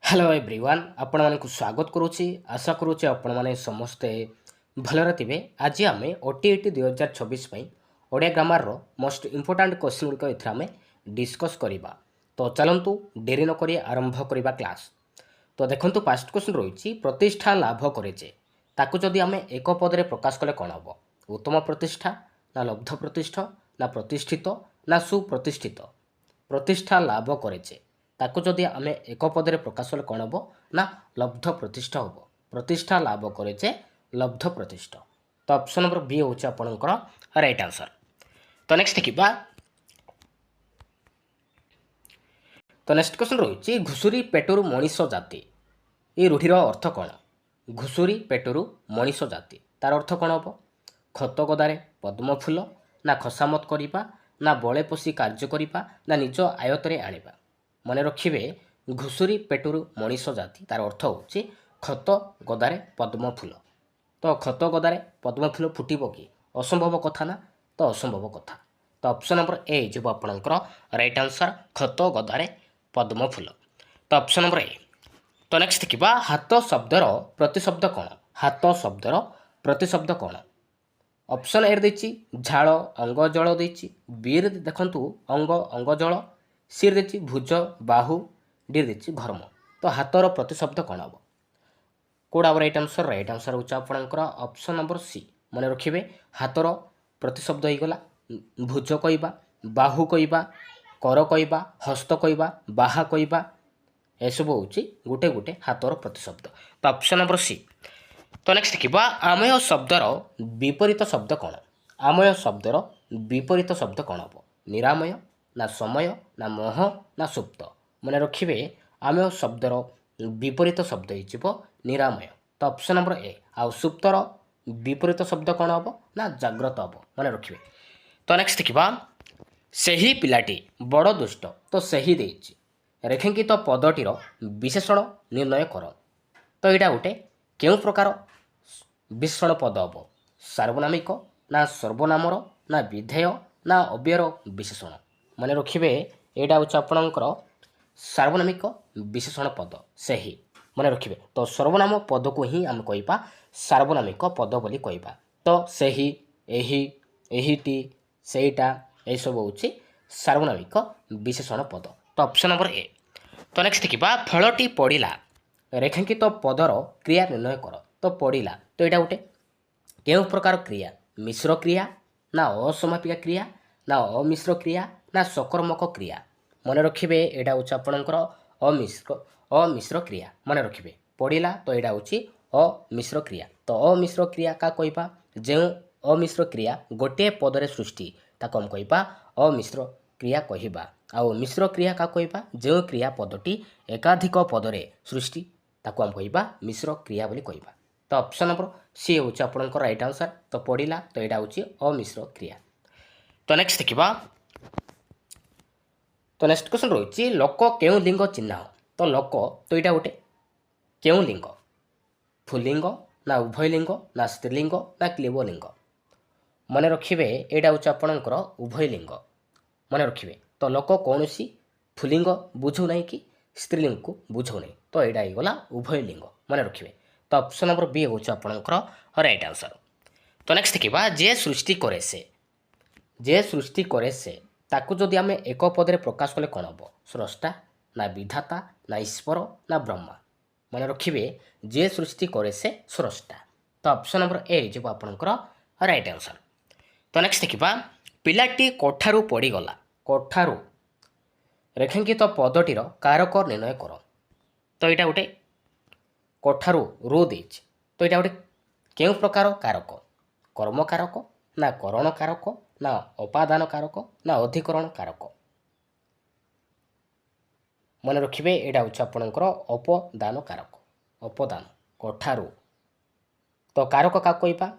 Hello everyone आपण मानक स्वागत करुच्ची आशा करुच्चे आपण मैंने समस्ते भलरे थे। आज आम OTET 2026 Odia grammar most important question गुड़िक आम डिस्कस करवा। तो चलतु डेरी नक आरंभ करवा क्लास। तो देखो फास्ट क्वेश्चन रही प्रतिष्ठा लाभ करेजे ताकू जदि आम एक पदरे प्रकाश कले कौन हम? उत्तम प्रतिष्ठा ना लब्ध प्रतिष्ठा ना प्रतिष्ठित ना सुप्रतिष्ठित। प्रतिष्ठा लाभ करेजे ताकू जदि आम एक पदरे प्रकाश कले कौन हम ना लब्ध प्रतिष्ठा हम। प्रतिष्ठा लाभ करेजे लब्ध प्रतिष्ठा। तो ऑप्शन नंबर बी हूँ आपंकर राइट आंसर। तो नेक्स्ट देखा। तो नेक्स्ट क्वेश्चन रही घुषुरी पेटरू मनीष जाति ये रूढ़ीर अर्थ कौन? घुषुरी पेटरू मनीष जाति तार अर्थ कौन हम? खत गदारे पद्म फूल ना खसामत करवा ना बले पशि कार्य करवा ना निज आयतरे आनिबा। मन रखिए घुषुरी पेटरू मनीष जाति तार अर्थ होची खत गदारे पद्म फूल। तो खत गदारे पद्म फूल फुटब कि? असंभव कथा ना। तो असंभव कथा। तो ऑप्शन नंबर ए जो आपंकर राइट आंसर खत गदारे पद्म फूल। तो ऑप्शन नंबर ए। तो नेक्स्ट देखा हाथ शब्दर प्रतिशब्द कौन? हाथ शब्दर प्रतिशब्द कौन? ऑप्शन ए देछि झाड़ अंग जल देछि, बी रे देखंतु अंग अंग जल, सी रे देछि भुज बाहु, डी रे देछि घर्म। तो हाथर प्रतिशब्द कौन हम? कोड़ा राइट आंसर? राइट आंसर होचा आपनकर ऑप्शन नंबर सी। मन रखिए हाथर प्रतिशब्द होइगला भुज कहबा, बाहु कहबा, कर कहबा, हस्त कहबा, बाहा कहबा, एसबू हूँ गोटे गोटे हाथर प्रतिशब्द। तो ऑप्शन नंबर सी। तो नेक्स्ट देखा आमय शब्दर विपरीत शब्द कौन? आमय शब्दर विपरीत शब्द कौन हम? निरामय ना समय ना मोह ना सुप्त। मन रखिए आमय शब्दर विपरीत शब्द हो निरामय। तो ऑप्शन नंबर ए। आउ सुप्तर विपरीत शब्द कौन हम ना जाग्रत हम। मन रखिए। तो नेक्स्ट देखा सही पिलाटी बड़ दुष्ट। तो सही देछि रेखांकित पदटीर विशेषण निर्णय कर। तो यहाँ गोटे क्यों प्रकार विशेषण पद हम? सार्वनामिक ना सर्वनामर ना विधेय ना अव्ययर विशेषण। मन रखिए यहाँ हूँ आपणकर सार्वनामिक विशेषण पद सही। मन रखिए तो सर्वनाम पद को ही आम कह सार्वनामिक पद बोली कहबा। तो सही एही एहीटी सेईटा यह सब हूँ सार्वनामिक विशेषण पद। तो ऑप्शन नंबर ए। तो नेक्स्ट देखा फलटी पड़ा रेखांकित पदर क्रिया निर्णय कर। तो पड़ा तो यहाँ गोटे क्यों प्रकार क्रिया? मिश्र क्रिया ना असमापिका क्रिया ना अमिश्र क्रिया ना सकर्मक क्रिया। मन रखिए यहाँ हूँ आपणकर अमिश्र क्रिया। मन रखिए पड़ा तो यहाँ हूँ अमिश्र क्रिया। तो अमिश्र क्रिया क्या कहबा? जो अमिश्र क्रिया गोटे पदरे सृष्टि ताको हम कहबा अमिश्र क्रिया कहबा। आउ मिश्र क्रिया क्या कहबा? जो क्रिया पदटी एकाधिक पदरे सृष्टि ताको हम कहबा मिश्र क्रिया बोली कहबा। तो ऑप्शन नंबर सी हूँ आपंकर राइट आंसर। तो पड़ा तो यहाँ हूँ अमिश्र क्रिया। तो नेक्स्ट देखा। तो नेक्स्ट क्वेश्चन रही लोक क्यों लिंग चिन्ह? तो लोक तो यहाँ गोटे क्यों लिंग? पुल्लिंग ना उभय लिंग ना स्त्रीलिंग ना क्लीबलिंग। मन रखिए यहाँ हूँ आपणकर उभय लिंग। मन रखिए तो लोक कौन सी पुल्लिंग बुझौ ना कि स्त्रीलिंग को बुझौ ना। तो यहाँ होगला उभय लिंग। मन रखिए तो ऑप्शन नंबर बी हूँ आपणकर राइट आंसर। तो नेक्स्ट देखा जे सृष्टि करे से जे सृष्टि करे से ताकू जदि आम एक पदरे प्रकाश कले कौन हम? स्रष्टा ना विधाता ना ईश्वर ना ब्रह्मा। मन रखिए जे सृष्टि करे से स्रष्टा। तो ऑप्शन नंबर ए जो आपणकर राइट आंसर। तो नेक्स्ट देखा पिलाटी कोठारू पड़ीगला। कोठारू रेखांकित पदटीर कारक निर्णय कर। तो यहाँ गोटे कोठारू रो देछि। तो यहाँ गोटे क्यों प्रकार कारक? कर्म कारक ना करण कारक ना अपादान कारक ना अधिकरण कारक। मन रखिए यहाँ हूँ आपणकर अपदान कारक। अपदान कोठारू। तो कारक क्या कहबा?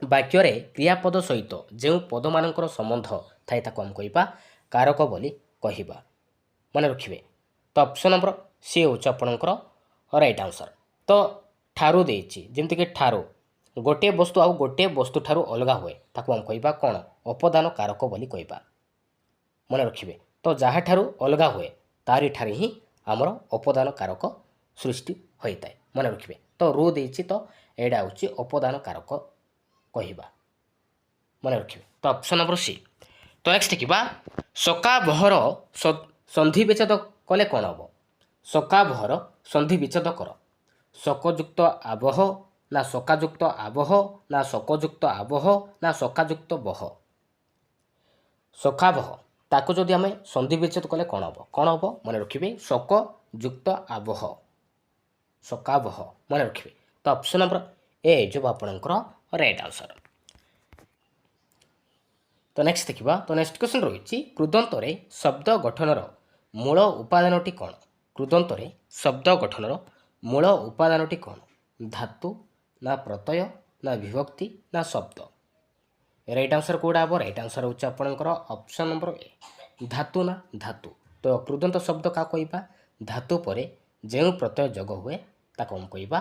वाक्य क्रियापद सहित जो पद मानकर संबंध थाए ताको हम कहबा कारक बोली कहबा। मन रखिए तो ऑप्शन नंबर सी हूँ आपणकर राइट आंसर। तो ठारू देछि जेमति कि ठारू गोटे वस्तु आउ गोटे वस्तु ठारू अलगा हुए ताको हम कहबा कौन? अपदान कारक बोली कहबा। मन रखिए तो जहाँ ठारू अलगा हुए तारी ठारे ही ଆମର ଅପଦାନ କାରକ ସୃଷ୍ଟି ହୋଇଥାଏ। ମନେ ରଖିବେ। ତ ରୁ ଦେଇଛି ତ ଏଇଟା ହେଉଛି ଅପଦାନ କାରକ କହିବା। ମନେ ରଖିବେ। ତ ଅପସନ୍ ନମ୍ବର ସି। ତ ନେକ୍ସଟ ଦେଖିବା ସକାବହର ସନ୍ଧି ବିଚ୍ଛେଦ କଲେ କ'ଣ ହେବ? ସକାବହର ସନ୍ଧି ବିଚ୍ଛେଦ କର। ଶକଯୁକ୍ତ ଆବହ ନା ଶକାଯୁକ୍ତ ଆବହ ନା ଶକଯୁକ୍ତ ଆବହ ନା ଶକାଯୁକ୍ତ ବହ। ସକାବହ ତାକୁ ଯଦି ଆମେ ସନ୍ଧି ବିଚ୍ଛେଦ କଲେ କ'ଣ ହେବ? କ'ଣ ହେବ? ମନେ ରଖିବେ ଶକ ଯୁକ୍ତ ଆବହ ସକାବହ। ମନେ ରଖିବେ। ତ ଅପସନ୍ ନମ୍ବର ଏ ଯେଉଁ ଆପଣଙ୍କର ରାଇଟ୍ ଆନ୍ସର। ତ ନେକ୍ସଟ ଦେଖିବା। ତ ନେକ୍ସଟ କ୍ୱେଶ୍ଚନ୍ ରହିଛି କୃଦନ୍ତରେ ଶବ୍ଦ ଗଠନର ମୂଳ ଉପାଦାନଟି କ'ଣ? କୃଦନ୍ତରେ ଶବ୍ଦ ଗଠନର ମୂଳ ଉପାଦାନଟି କ'ଣ? ଧାତୁ ନା ପ୍ରତ୍ୟୟ ନା ବିଭକ୍ତି ନା ଶବ୍ଦ। ରାଇଟ୍ ଆନ୍ସର କେଉଁଟା ହେବ? ରାଇଟ୍ ଆନ୍ସର ହେଉଛି ଆପଣଙ୍କର ଅପସନ୍ ନମ୍ବର ଏ ଧାତୁ ନା ଧାତୁ। ତ କୃଦନ୍ତ ଶବ୍ଦ କାହା କହିବା? ଧାତୁ ପରେ ଯେଉଁ ପ୍ରତ୍ୟୟ ଯୋଗ ହୁଏ ତାକୁ ଆମେ କହିବା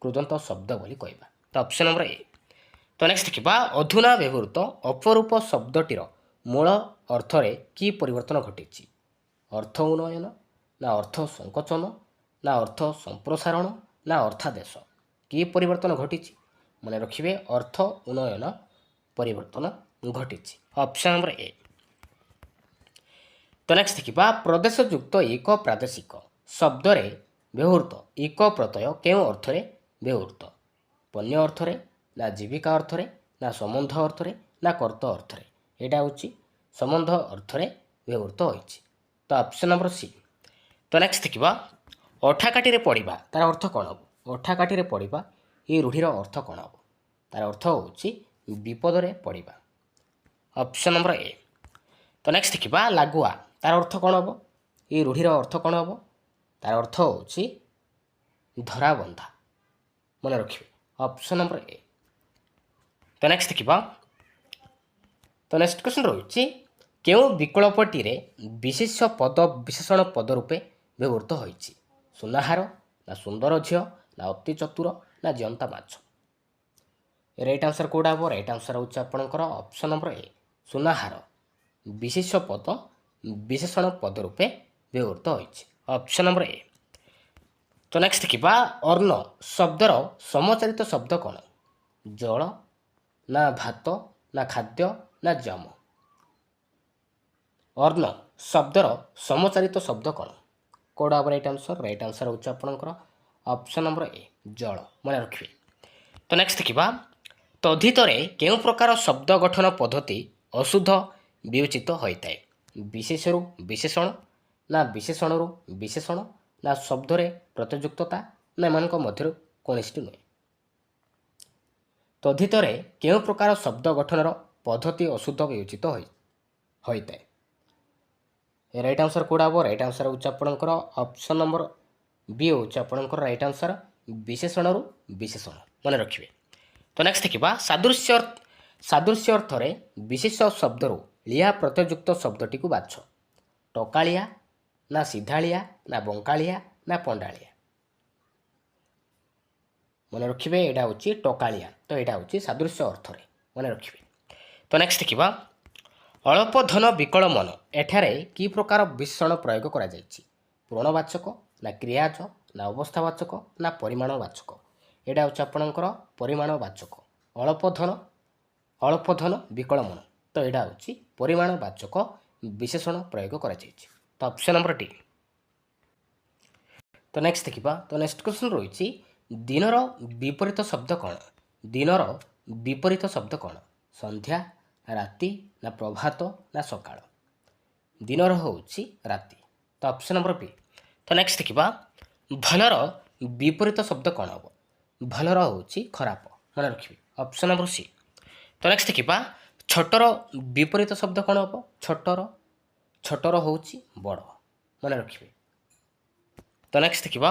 କୃଦନ୍ତ ଶବ୍ଦ ବୋଲି କହିବା। ତ ଅପସନ୍ ନମ୍ବର ଏ। ତ ନେକ୍ସଟ ଦେଖିବା ଅଧୁନା ବ୍ୟବହୃତ ଅପରୂପ ଶବ୍ଦଟିର ମୂଳ ଅର୍ଥରେ କି ପରିବର୍ତ୍ତନ ଘଟିଛି? ଅର୍ଥ ଉନ୍ନୟନ ନା ଅର୍ଥ ସଂକୋଚନ ନା ଅର୍ଥ ସମ୍ପ୍ରସାରଣ ନା ଅର୍ଥାଦେଶ। କି ପରିବର୍ତ୍ତନ ଘଟିଛି? ମନେ ରଖିବେ ଅର୍ଥ ଉନ୍ନୟନ ପରିବର୍ତ୍ତନ ଘଟିଛି। Option number A. ତ ନେକ୍ସଟ ଦେଖିବା ପ୍ରଦେଶ ଯୁକ୍ତ ଏକ ପ୍ରାଦେଶିକ ଶବ୍ଦରେ ବ୍ୟବହୃତ ଏକ ପ୍ରତ୍ୟୟ କେଉଁ ଅର୍ଥରେ ବ୍ୟବହୃତ? ପଣ୍ୟ ଅର୍ଥରେ ନା ଜୀବିକା ଅର୍ଥରେ ନା ସମ୍ବନ୍ଧ ଅର୍ଥରେ ନା କର୍ତ୍ତ ଅର୍ଥରେ। ଏଇଟା ହେଉଛି ସମ୍ବନ୍ଧ ଅର୍ଥରେ ବ୍ୟବହୃତ ହୋଇଛି। ତ ଅପସନ୍ ନମ୍ବର ସି। ତ ନେକ୍ସଟ ଦେଖିବା ଅଠା କାଠିରେ ପଡ଼ିବା ତାର ଅର୍ଥ କ'ଣ ହେବ? ଅଠା କାଠିରେ ପଡ଼ିବା ଏ ରୂଢ଼ିର ଅର୍ଥ କ'ଣ ହେବ? ତାର ଅର୍ଥ ହେଉଛି ବିପଦରେ ପଡ଼ିବା। Option number A. ତ ନେକ୍ସଟ ଦେଖିବା ଲାଗୁଆ ତାର ଅର୍ଥ କ'ଣ ହେବ? ଏ ରୂଢ଼ିର ଅର୍ଥ କ'ଣ ହେବ? ତାର ଅର୍ଥ ହେଉଛି ଧରାବନ୍ଧା। ମନେ ରଖିବେ ଅପସନ୍ ନମ୍ବର ଏ। ତ ନେକ୍ସଟ ଦେଖିବା। ତ ନେକ୍ସଟ କ୍ୱେଶ୍ଚନ୍ ରହିଛି କେଉଁ ବିକଳ୍ପଟିରେ ବିଶେଷ ପଦ ବିଶେଷଣ ପଦ ରୂପେ ବ୍ୟବହୃତ ହୋଇଛି? ସୁନାହାର ନା ସୁନ୍ଦର ଝିଅ ନା ଅତି ଚତୁର ନା ଜିଅନ୍ତା ମାଛ। ରାଇଟ୍ ଆନ୍ସର କେଉଁଟା ହେବ? ରାଇଟ୍ ଆନ୍ସର ହେଉଛି ଆପଣଙ୍କର ଅପସନ୍ ନମ୍ବର ଏ ସୁନାହାର ବିଶେଷ ପଦ ବିଶେଷଣ ପଦ ରୂପେ ବ୍ୟବହୃତ ହୋଇଛି। Option number A. ତ ନେକ୍ସଟ ଦେଖିବା ଅର୍ଣ୍ଣ ଶବ୍ଦର ସମଚାରିତ ଶବ୍ଦ କ'ଣ? ଜଳ ନା ଭାତ ନା ଖାଦ୍ୟ ନା ଜମ। ଅର୍ଣ୍ଣ ଶବ୍ଦର ସମଚାରିତ ଶବ୍ଦ କ'ଣ? କେଉଁଟା ହେବ ରାଇଟ୍ ଆନ୍ସର? ରାଇଟ୍ ଆନ୍ସର ହେଉଛି ଆପଣଙ୍କର ଅପସନ୍ ନମ୍ବର ଏ ଜଳ। ମନେ ରଖିବେ। ତ ନେକ୍ସଟ ଦେଖିବା ତଦ୍ଧିତରେ କେଉଁ ପ୍ରକାର ଶବ୍ଦ ଗଠନ ପଦ୍ଧତି ଅଶୁଦ୍ଧ ବିବେଚିତ ହୋଇଥାଏ? ବିଶେଷରୁ ବିଶେଷଣ ନା ବିଶେଷଣରୁ ବିଶେଷଣ ନା ଶବ୍ଦରେ ପ୍ରତ୍ୟଯୁକ୍ତତା ନା ଏମାନଙ୍କ ମଧ୍ୟରୁ କୌଣସିଟି ନୁହେଁ। ତଦ୍ଧିତରେ କେଉଁ ପ୍ରକାର ଶବ୍ଦ ଗଠନର ପଦ୍ଧତି ଅଶୁଦ୍ଧ ବିବେଚିତ ହୋଇଥାଏ? ରାଇଟ୍ ଆନ୍ସର କେଉଁଟା ହେବ? ରାଇଟ୍ ଆନ୍ସର ହେଉଛି ଆପଣଙ୍କର ଅପସନ୍ ନମ୍ବର ବି ହେଉଛି ଆପଣଙ୍କର ରାଇଟ୍ ଆନ୍ସର ବିଶେଷଣରୁ ବିଶେଷଣ। ମନେ ରଖିବେ। ତ ନେକ୍ସଟ ଦେଖିବା ସାଦୃଶ୍ୟ ଅର୍ଥରେ ବିଶେଷ ଶବ୍ଦରୁ ଳିଆ ପ୍ରତ୍ୟଯୁକ୍ତ ଶବ୍ଦଟିକୁ ବାଛ। ଟକାଳିଆ ନା ସିଧାଳିଆ ନା ବଙ୍କାଳିଆ ନା ପଣ୍ଡାଳିଆ। ମନେ ରଖିବେ ଏଇଟା ହେଉଛି ଟକାଳିଆ। ତ ଏଇଟା ହେଉଛି ସାଦୃଶ୍ୟ ଅର୍ଥରେ। ମନେ ରଖିବେ। ତ ନେକ୍ସଟ ଦେଖିବା ଅଳପ ଧନ ବିକଳ ମନ ଏଠାରେ କି ପ୍ରକାର ବିଶେଷଣ ପ୍ରୟୋଗ କରାଯାଇଛି? ପୂର୍ବବାଚକ ନା କ୍ରିୟାଜ ନା ଅବସ୍ଥାବାଚକ ନା ପରିମାଣବାଚକ। ଏଇଟା ହେଉଛି ଆପଣଙ୍କର ପରିମାଣବାଚକ। ଅଳପ ଧନ ବିକଳ ମନ। ତ ଏଇଟା ହେଉଛି ପରିମାଣବାଚକ ବିଶେଷଣ ପ୍ରୟୋଗ କରାଯାଇଛି। ତ ଅପସନ୍ ନମ୍ବର ଡି। ତ ନେକ୍ସଟ ଦେଖିବା। ତ ନେକ୍ସଟ କ୍ୱେଶ୍ଚନ୍ ରହିଛି ଦିନର ବିପରୀତ ଶବ୍ଦ କ'ଣ? ଦିନର ବିପରୀତ ଶବ୍ଦ କ'ଣ? ସନ୍ଧ୍ୟା ରାତି ନା ପ୍ରଭାତ ନା ସକାଳ। ଦିନର ହେଉଛି ରାତି। ତ ଅପସନ୍ ନମ୍ବର ବି। ତ ନେକ୍ସଟ ଦେଖିବା ଭଲର ବିପରୀତ ଶବ୍ଦ କ'ଣ ହେବ? ଭଲର ହେଉଛି ଖରାପ। ମନେ ରଖିବେ ଅପସନ୍ ନମ୍ବର ସି। ତ ନେକ୍ସଟ ଦେଖିବା ଛୋଟର ବିପରୀତ ଶବ୍ଦ କ'ଣ ହେବ? ଛୋଟର ହେଉଛି ବଡ଼। ମନେ ରଖିବେ। ତ ନେକ୍ସଟ ଦେଖିବା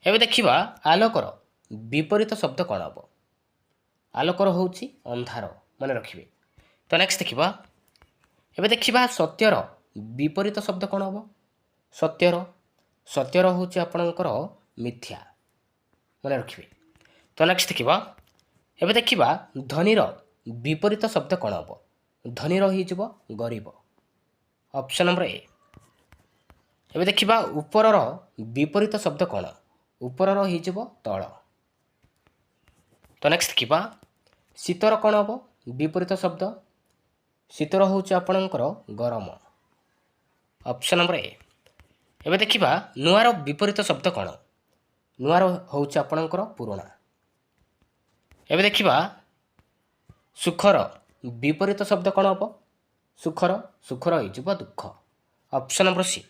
ଏବେ ଦେଖିବା ଆଲୋକର ବିପରୀତ ଶବ୍ଦ କ'ଣ ହେବ? ଆଲୋକର ହେଉଛି ଅନ୍ଧାର। ମନେ ରଖିବେ। ତ ନେକ୍ସଟ ଦେଖିବା ଏବେ ଦେଖିବା ସତ୍ୟର ବିପରୀତ ଶବ୍ଦ କ'ଣ ହେବ? ସତ୍ୟର ହେଉଛି ଆପଣଙ୍କର ମିଥ୍ୟା। ମନେ ରଖିବେ। ତ ନେକ୍ସଟ ଦେଖିବା ଏବେ ଦେଖିବା ଧନୀର ବିପରୀତ ଶବ୍ଦ କ'ଣ ହେବ? ଧନୀର ହେଇଯିବ ଗରିବ। Option number A. ଏବେ ଦେଖିବା ଉପରର ବିପରୀତ ଶବ୍ଦ କ'ଣ? ଉପରର ହେଇଯିବ ତଳ। ତ ନେକ୍ସଟ ଦେଖିବା ଶୀତର କ'ଣ ହେବ ବିପରୀତ ଶବ୍ଦ? ଶୀତର ହେଉଛି ଆପଣଙ୍କର ଗରମ। Option number A. ଏବେ ଦେଖିବା ନୂଆର ବିପରୀତ ଶବ୍ଦ କ'ଣ? ନୂଆର ହେଉଛି ଆପଣଙ୍କର ପୁରୁଣା। ଏବେ ଦେଖିବା ସୁଖର ବିପରୀତ ଶବ୍ଦ କ'ଣ ହେବ? ସୁଖର ହେଇଯିବ ଦୁଃଖ। Option number C.